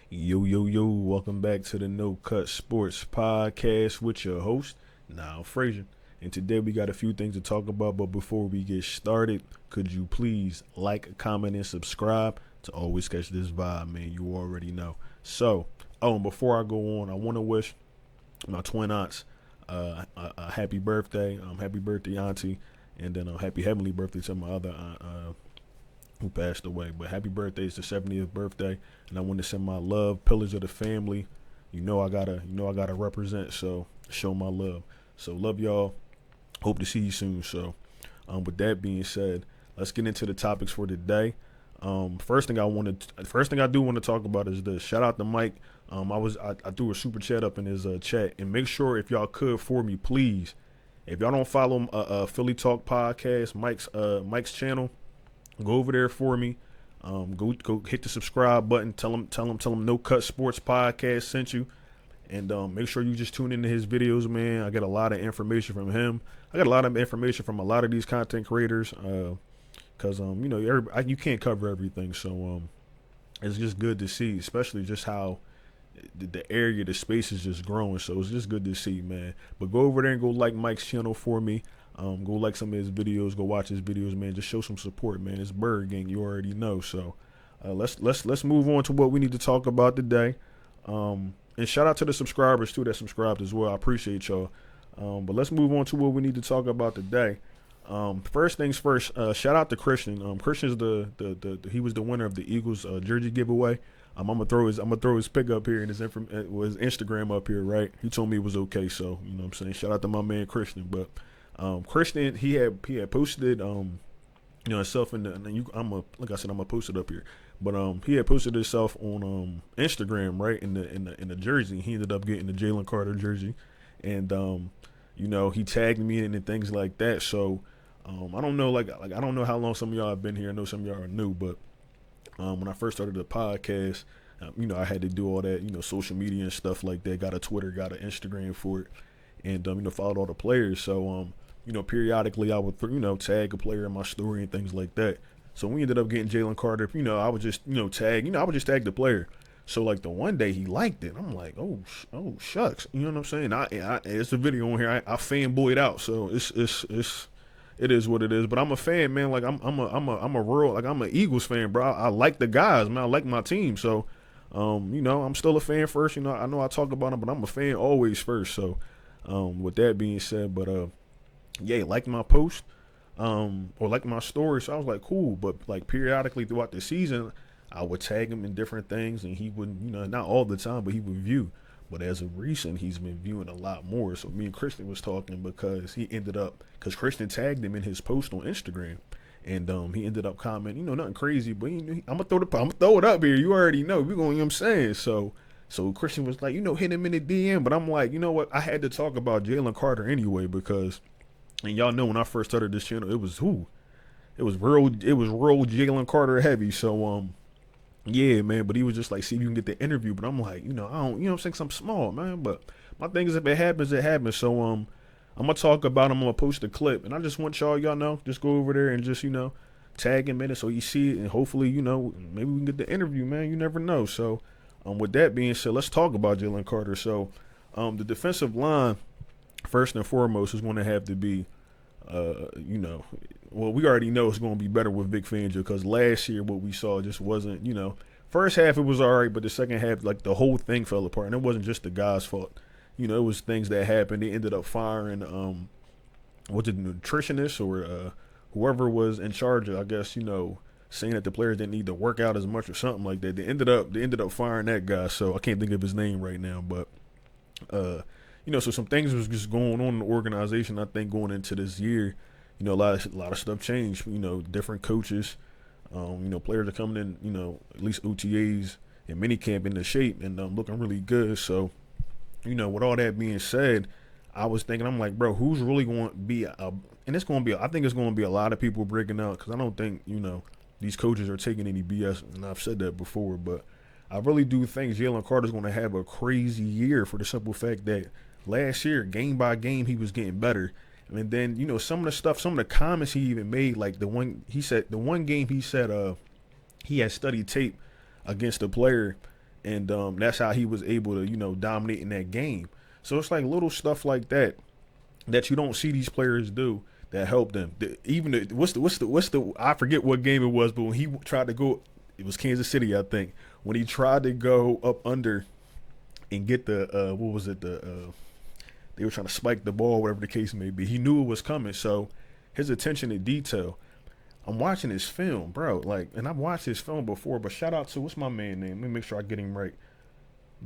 Yo, yo, yo, welcome back to the No Cut Sports Podcast with your host, Niall Frazier. And today we got a few things to talk about, but before we get started, could you please like, comment, and subscribe to always catch this vibe, man? You already know. So, and before I go on, I want to wish my twin aunts a happy birthday. Happy birthday, auntie. And then happy heavenly birthday to my other aunt, who passed away. But happy birthday! It's the 70th birthday, and I want to send my love, pillars of the family. I gotta represent. So show my love. So love y'all. Hope to see you soon. So, with that being said, let's get into the topics for today. First thing I do want to talk about is this. Shout out to Mike. I threw a super chat up in his chat, and make sure if y'all could for me, please. If y'all don't follow Philly Talk Podcast, Mike's channel, go over there for me. Go hit the subscribe button. Tell him No Cut Sports Podcast sent you, and make sure you just tune into his videos, man. I get a lot of information from him. I got a lot of information from a lot of these content creators, cause you can't cover everything. So it's just good to see, especially just how the area, the space is just growing. So it's just good to see, man. But go over there and go like Mike's channel for me. Go like some of his videos. Go watch his videos, man. Just show some support, man. It's Bird Gang, you already know. So let's move on to what we need to talk about today. And shout out to the subscribers too that subscribed as well. I appreciate y'all. But let's move on to what we need to talk about today. First things first. Shout out to Christian. Christian's he was the winner of the Eagles jersey giveaway. I'm gonna throw his pick up here and his Instagram up here, right? He told me it was okay, so you know what I'm saying. Shout out to my man Christian. But Christian, he had posted himself in the, and like I said, I'm gonna post it up here. But he had posted himself on Instagram, right, in the jersey. He ended up getting the Jalen Carter jersey, and he tagged me in and things like that. So I don't know, like I don't know how long some of y'all have been here. I know some of y'all are new, but when I first started the podcast, I had to do all that, social media and stuff like that. Got a Twitter, got an Instagram for it, and followed all the players. So periodically I would tag a player in my story and things like that. So we ended up getting Jalen Carter. I would just tag. I would just tag the player. So like the one day he liked it. I'm like, oh shucks. You know what I'm saying? It's a video on here. I fanboyed out. So it is what it is. But I'm a fan, man. Like I'm an Eagles fan, bro. I like the guys, man. I like my team. So I'm still a fan first. I know I talk about them, but I'm a fan always first. So with that being said, but like my post, or like my story. So I was like, cool. But like periodically throughout the season, I would tag him in different things, and he would, not all the time, but he would view. But as of recent, he's been viewing a lot more. So me and Christian was talking because Christian tagged him in his post on Instagram, and he ended up commenting, nothing crazy, but I'm gonna throw it up here. You already know we're going. You know what I'm saying? So Christian was like, hit him in the DM. But I'm like, you know what? I had to talk about Jalen Carter anyway because, and y'all know when I first started this channel, it was real Jalen Carter heavy. So yeah, man, but he was just like, see if you can get the interview. But I'm like, I don't, what I'm saying, 'cause I'm small, man. But my thing is, if it happens, it happens. So I'm gonna talk about him. I'm gonna post a clip, and I just want y'all know, just go over there and just tag him in it so you see it, and hopefully maybe we can get the interview, man. You never know. So with that being said, let's talk about Jalen Carter. So the defensive line, first and foremost, is going to have to be, well, we already know it's going to be better with Vic Fangio because last year what we saw just wasn't, first half it was all right, but the second half, like the whole thing fell apart, and it wasn't just the guy's fault. It was things that happened. They ended up firing, was it nutritionist or whoever was in charge of, I guess, saying that the players didn't need to work out as much or something like that. They ended up firing that guy, so I can't think of his name right now, but so some things was just going on in the organization. I think going into this year, a lot of stuff changed. Different coaches, players are coming in, at least OTAs and minicamp into shape and looking really good. So, with all that being said, I was thinking, I'm like, bro, who's really going to be and it's going to be, I think it's going to be a lot of people breaking out because I don't think, these coaches are taking any BS, and I've said that before, but I really do think Jalen Carter's going to have a crazy year for the simple fact that last year, game by game, he was getting better. And then, some of the comments he even made, like the one game he said he had studied tape against a player And that's how he was able to, dominate in that game. So it's like little stuff like that you don't see these players do that help them. What's the I forget what game it was, but when he tried to go, it was Kansas City, I think, when he tried to go up under and get the what was it, they were trying to spike the ball, whatever the case may be. He knew it was coming, so his attention to detail. I'm watching his film, bro. Like, and I've watched his film before, but shout out to, what's my man name? Let me make sure I get him right.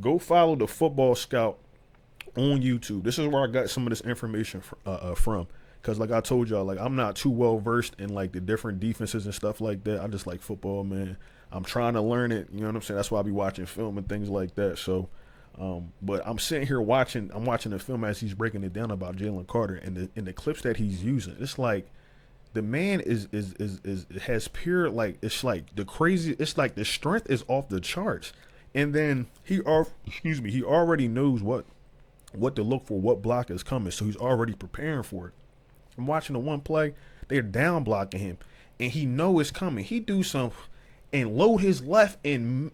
Go follow the Football Scout on YouTube. This is where I got some of this information from. Because like I told y'all, like I'm not too well versed in like the different defenses and stuff like that. I just like football, man. I'm trying to learn it. You know what I'm saying? That's why I be watching film and things like that. So, but I'm sitting here watching. I'm watching the film as he's breaking it down about Jalen Carter and the clips that he's using. It's like the man is has pure, like, it's like the crazy. It's like the strength is off the charts. And then he already knows what to look for, what block is coming. So he's already preparing for it. I'm watching the one play, they're down blocking him, and he know it's coming. He do some and load his left, and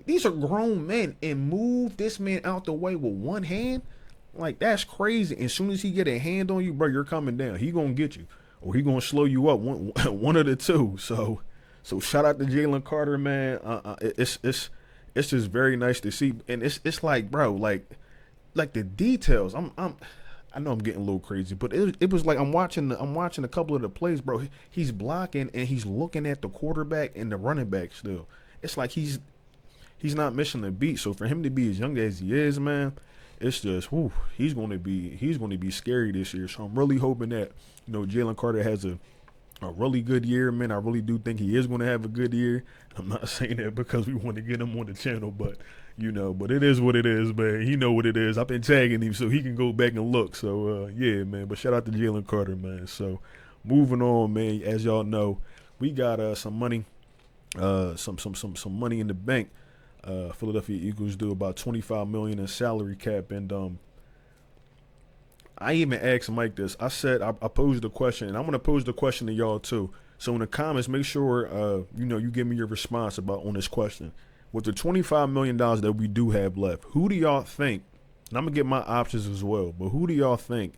these are grown men, and move this man out the way with one hand. Like, that's crazy. As soon as he get a hand on you, bro, you're coming down. He gonna get you, or he gonna slow you up. One of the two. So shout out to Jalen Carter, man. It's just very nice to see, and it's like, bro, like the details. I know I'm getting a little crazy, but it was like I'm watching a couple of the plays, bro. He's blocking and he's looking at the quarterback and the running back still. It's like he's not missing a beat. So for him to be as young as he is, man, it's just, whew, he's going to be scary this year. So I'm really hoping that, Jalen Carter has a really good year, man. I really do think he is going to have a good year. I'm not saying that because we want to get him on the channel, but but it is what it is, man. He know what it is. I've been tagging him so he can go back and look. So yeah, man. But shout out to Jalen Carter, man. So moving on, man. As y'all know, we got some money, some money in the bank. Philadelphia Eagles do about $25 million in salary cap, and I even asked Mike this. I said I posed the question, and I'm gonna pose the question to y'all too. So in the comments, make sure you give me your response on this question. With the $25 million that we do have left, who do y'all think? And I'm gonna get my options as well. But who do y'all think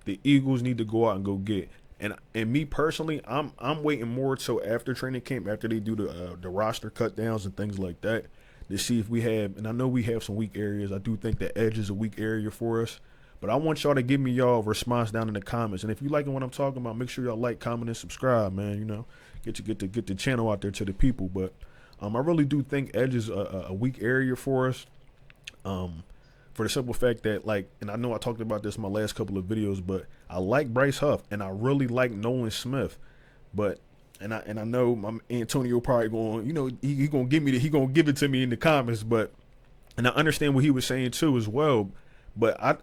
the Eagles need to go out and go get? And me personally, I'm waiting more till after training camp, after they do the roster cut downs and things like that, to see if we have. And I know we have some weak areas. I do think the edge is a weak area for us. But I want y'all to give me y'all response down in the comments. And if you liking what I'm talking about, make sure y'all like, comment, and subscribe, man. Get the channel out there to the people. But I really do think edge is a weak area for us. For the simple fact that, like, and I know I talked about this in my last couple of videos, but I like Bryce Huff and I really like Nolan Smith. But and I know my Antonio probably going, he gonna give it to me in the comments. But and I understand what he was saying too as well. But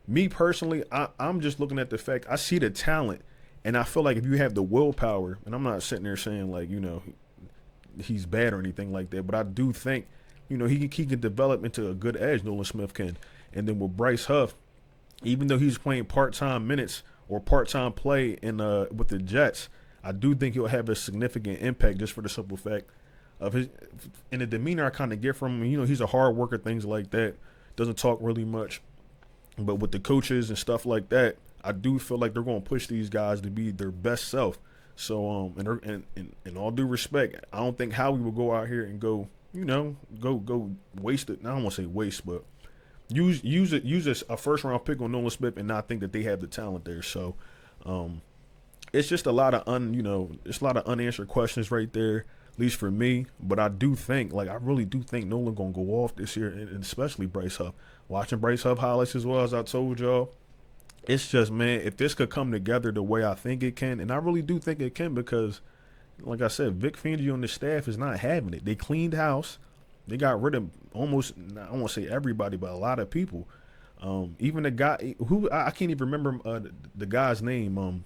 me personally, I'm just looking at the fact I see the talent, and I feel like if you have the willpower, and I'm not sitting there saying like he's bad or anything like that, but I do think he can develop into a good edge. Nolan Smith can, and then with Bryce Huff, even though he's playing part-time minutes or part-time play with the Jets, I do think he'll have a significant impact just for the simple fact of his and the demeanor I kind of get from him. He's a hard worker, things like that. Doesn't talk really much. But with the coaches and stuff like that, I do feel like they're going to push these guys to be their best self. So, and in all due respect, I don't think Howie will go out here and go waste it. I don't want to say waste, but use a first round pick on Nolan Smith and not think that they have the talent there. So, it's just a lot of unanswered questions right there, at least for me. But I really do think Nolan gonna go off this year, and especially Bryce Huff. Watching Bryce Huff highlights as well, as I told y'all, it's just, man, if this could come together the way I think it can, and I really do think it can, because like I said, Vic Fangio and the staff is not having it. They cleaned house. They got rid of almost, I don't want to say everybody, but a lot of people. Even the guy who I can't even remember the guy's name.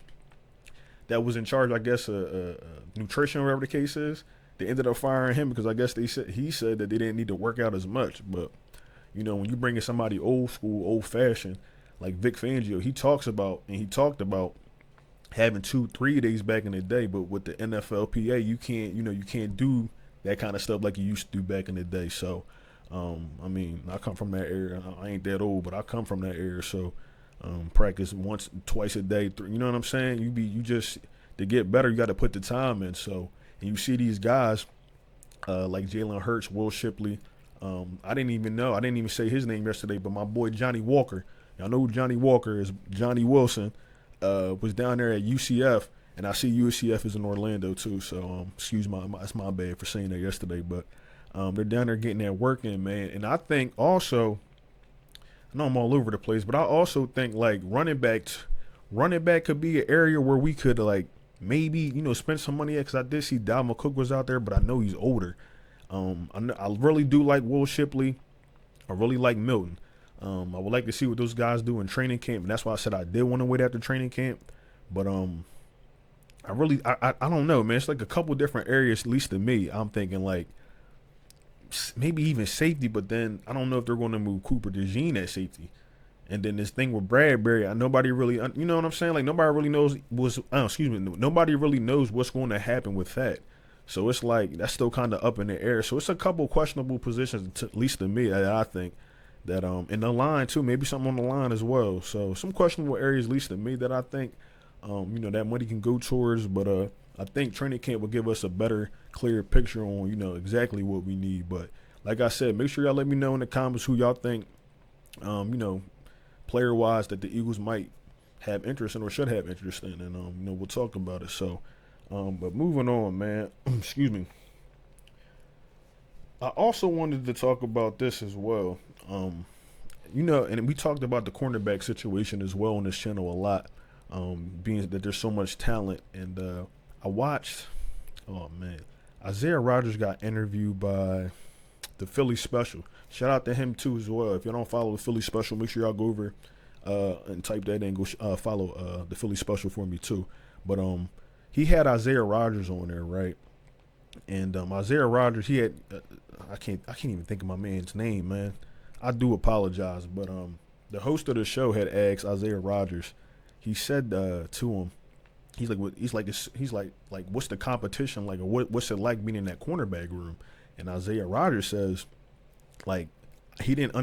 That was in charge, I guess, nutrition or whatever the case is. They ended up firing him because I guess he said that they didn't need to work out as much. But when you bring in somebody old school, old fashioned like Vic Fangio, he talked about having 2-3 days back in the day. But with the NFLPA, you can't do that kind of stuff like you used to do back in the day. So I mean, I come from that area. I ain't that old, but I come from that area. So practice once, twice a day. You know what I'm saying? You just to get better, you got to put the time in. So and you see these guys like Jalen Hurts, Will Shipley. I didn't even say his name yesterday, but my boy Johnny Walker. Y'all know who Johnny Walker is. Johnny Wilson was down there at UCF, and I see UCF is in Orlando too. So that's my bad for saying that yesterday. But they're down there getting that work in, man. And I think also, I know I'm all over the place, but I also think like running back could be an area where we could like maybe spend some money at, because I did see Dalvin Cook was out there, but I know he's older. I really do like Will Shipley. I really like Milton. I would like to see what those guys do in training camp, and that's why I said I did want to wait after training camp. But I don't know, man. It's like a couple different areas, at least to me. I'm thinking like maybe even safety, but then I don't know if they're going to move Cooper DeJean at safety. And then this thing with Bradbury, nobody really, you know what I'm saying? Like nobody really knows nobody really knows what's going to happen with that. So it's like that's still kind of up in the air. So it's a couple questionable positions, at least to me, that I think that in the line too, maybe something on the line as well. So some questionable areas, at least to me, that I think that money can go towards. But I think training camp will give us a better, clear picture on exactly what we need. But like I said, make sure y'all let me know in the comments who y'all think player wise that the Eagles might have interest in or should have interest in, and we'll talk about it. So. But moving on, man. Excuse me. I also wanted to talk about this as well. And we talked about the cornerback situation as well on this channel a lot, being that there's so much talent. And I watched, Isaiah Rodgers got interviewed by the Philly Special. Shout out to him too as well. If you don't follow the Philly Special, make sure y'all go over and type that in. Go follow the Philly Special for me too. But he had Isaiah Rodgers on there, right? And Isaiah Rodgers, he had I can't even think of my man's name, man. I do apologize, but the host of the show had asked Isaiah Rodgers. He said to him, he's like, what's the competition like, or what's it like being in that cornerback room? And Isaiah Rodgers says, like, he can't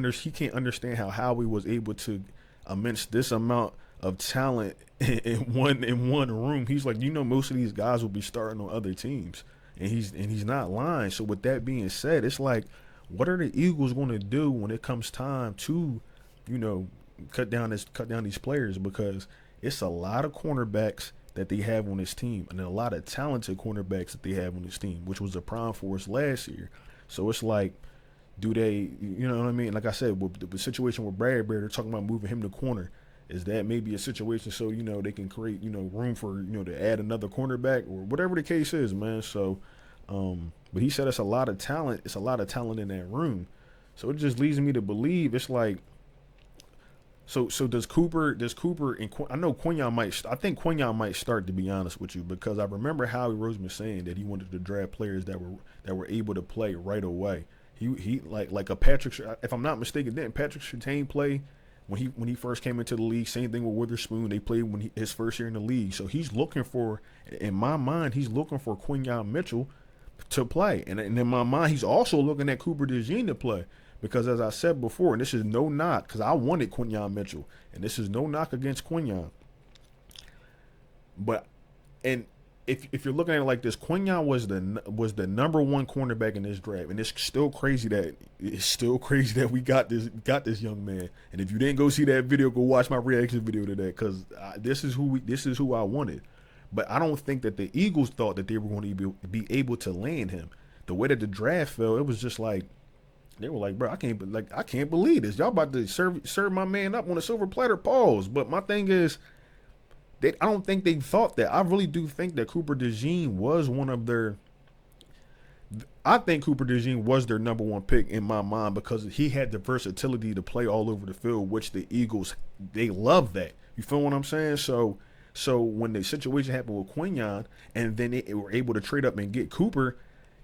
understand how Howie was able to immense this amount of talent in one room. He's like, most of these guys will be starting on other teams, and he's not lying. So with that being said, it's like, what are the Eagles going to do when it comes time to, cut down these players? Because it's a lot of cornerbacks that they have on this team, and a lot of talented cornerbacks that they have on this team, which was a prime force last year. So it's like, do they, you know what I mean? Like I said, with the situation with Bradbury, they're talking about moving him to corner. Is that maybe a situation so they can create room for to add another cornerback or whatever the case is, man? So, but he said it's a lot of talent. It's a lot of talent in that room. So it just leads me to believe it's like. So does Cooper and I know Quinyon might. I think Quinyon might start, to be honest with you, because I remember Howie Roseman saying that he wanted to draft players that were able to play right away. He like a Patrick. If I'm not mistaken, didn't Patrick Surtain play when he first came into the league? Same thing with Witherspoon. They played when his first year in the league. So he's looking for, in my mind, Quinyon Mitchell to play. And in my mind, he's also looking at Cooper DeJean to play. Because as I said before, and this is no knock, because I wanted Quinyon Mitchell, and this is no knock against Quinyon. But, and if you're looking at it like this, Quinyon was the number one cornerback in this draft, and it's still crazy that we got this young man. And if you didn't go see that video, go watch my reaction video to that, because this is who I wanted. But I don't think that the Eagles thought that they were going to be able to land him. The way that the draft fell, it was just like, they were like, bro, I can't believe this. Y'all about to serve my man up on a silver platter. Pause. But my thing is, I don't think they thought that. I really do think that Cooper DeJean was one of their. I think Cooper DeJean was their number one pick in my mind, because he had the versatility to play all over the field, which the Eagles, they love that. You feel what I'm saying? So when the situation happened with Quinyon, and then they were able to trade up and get Cooper.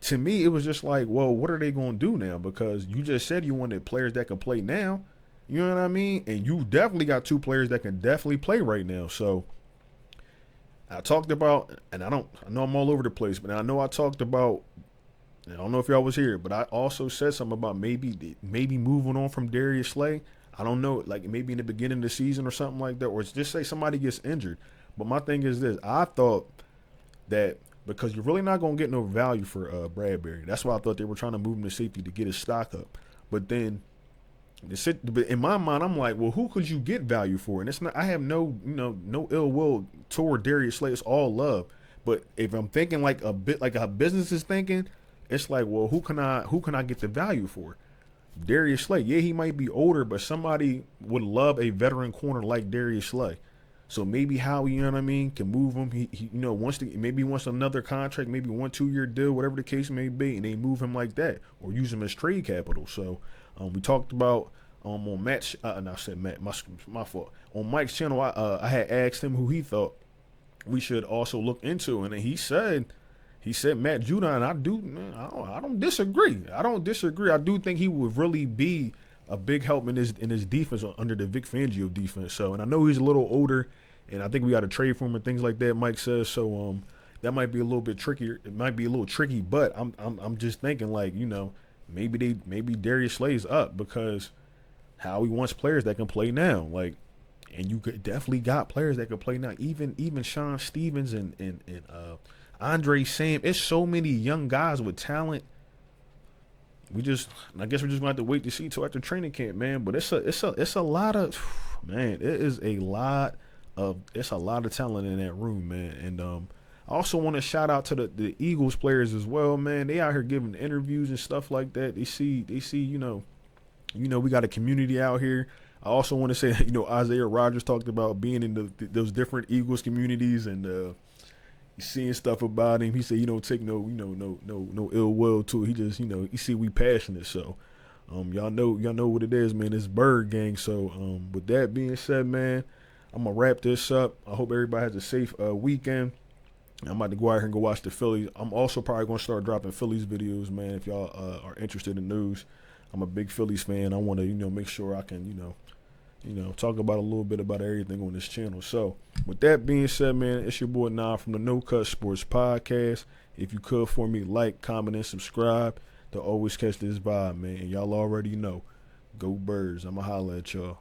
To me, it was just like, well, what are they going to do now? Because you just said you wanted players that can play now. You know what I mean? And you definitely got two players that can definitely play right now. So I talked about, and I know I'm all over the place, but I know I talked about I don't know if y'all was here, but I also said something about maybe moving on from Darius Slay. I don't know, like maybe in the beginning of the season or something like that, or just say somebody gets injured. But my thing is this: I thought that because you're really not gonna get no value for Bradbury. That's why I thought they were trying to move him to safety to get his stock up. But then but in my mind, I'm like, well, who could you get value for? And it's not. I have no ill will toward Darius Slay. It's all love. But if I'm thinking like a bit like how business is thinking, it's like, well, who can I get the value for? Darius Slay, yeah, he might be older, but somebody would love a veteran corner like Darius Slay. So maybe Howie, you know what I mean, can move him. He maybe wants another contract, maybe 1-2 year deal, whatever the case may be, and they move him like that or use him as trade capital. So we talked about on Matt's, and I said Matt, my fault. On Mike's channel, I had asked him who he thought we should also look into, and he said Matt Judon. I don't disagree. I do think he would really be a big help in his defense under the Vic Fangio defense. So, and I know he's a little older, and I think we got to trade for him and things like that. Mike says so. That might be a little bit trickier. It might be a little tricky, but I'm just thinking like maybe Darius Slay's up because Howie wants players that can play now. Like, and you could definitely got players that can play now. Even Sean Stevens and Andre Sam. It's so many young guys with talent. I guess we're just gonna have to wait to see till after training camp, man. But it's a lot of it's a lot of talent in that room, man. And I also want to shout out to the Eagles players as well, man. They out here giving interviews and stuff like that. They see we got a community out here. I also want to say Isaiah Rodgers talked about being in those different Eagles communities and seeing stuff about him. He said, don't take no ill will to it. He just, you see we passionate. So, y'all know what it is, man. It's Bird Gang. So, with that being said, man, I'm gonna wrap this up. I hope everybody has a safe weekend. I'm about to go out here and go watch the Phillies. I'm also probably gonna start dropping Phillies videos, man. If y'all are interested in news, I'm a big Phillies fan. I want to, make sure I can, talk about a little bit about everything on this channel. So, with that being said, man, it's your boy Nah from the No Cut Sports Podcast. If you could for me, like, comment, and subscribe to always catch this vibe, man. Y'all already know. Go Birds. I'ma holla at y'all.